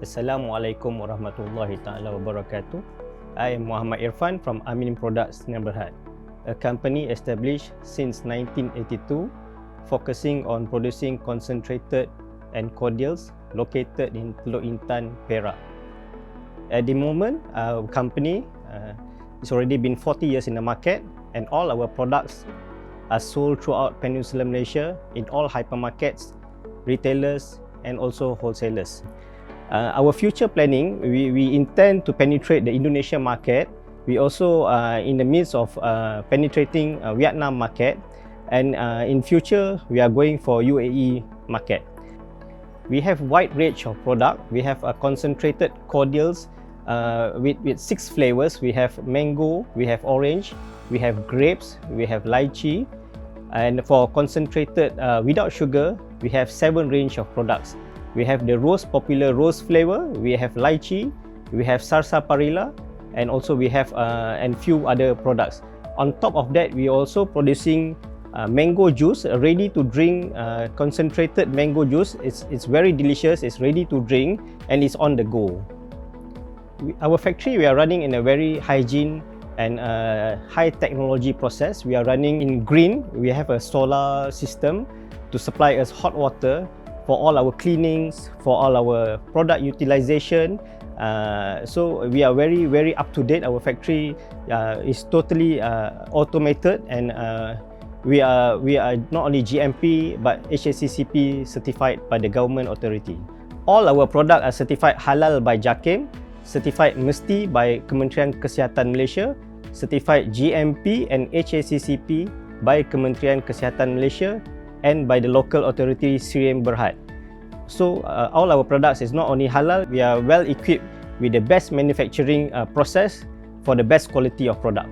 Assalamualaikum warahmatullahi taala wabarakatuh. I am Muhammad Irfan from Ameen Products Sdn Bhd, a company established since 1982, focusing on producing concentrated and cordials located in Teluk Intan, Perak. At the moment, our company has already been 40 years in the market, and all our products are sold throughout Peninsular Malaysia in all hypermarkets, retailers, and also wholesalers. Our future planning, we intend to penetrate the Indonesia market. We also in the midst of penetrating Vietnam market, and in future we are going for UAE market. We have wide range of product. We have concentrated cordials with 6 flavors. We have mango, we have orange, we have grapes, we have lychee, and for concentrated without sugar, we have 7 range of products. We have the popular rose flavor, we have lychee, we have sarsaparilla, and also we have and few other products. On top of that, we are also producing mango juice, ready to drink, concentrated mango juice. It's very delicious, it's ready to drink, and it's on the go. Our factory, we are running in a very hygiene and high technology process. We are running in green. We have a solar system to supply us hot water for all our cleanings, for all our product utilization. So we are very up to date. Our factory is totally automated, and we are not only GMP but HACCP certified by the government authority. All our products are certified Halal by JAKIM, certified Mesti by Kementerian Kesihatan Malaysia, certified GMP and HACCP by Kementerian Kesihatan Malaysia, and by the local authority Sdn Bhd. So all our products is not only halal, we are well equipped with the best manufacturing process for the best quality of product.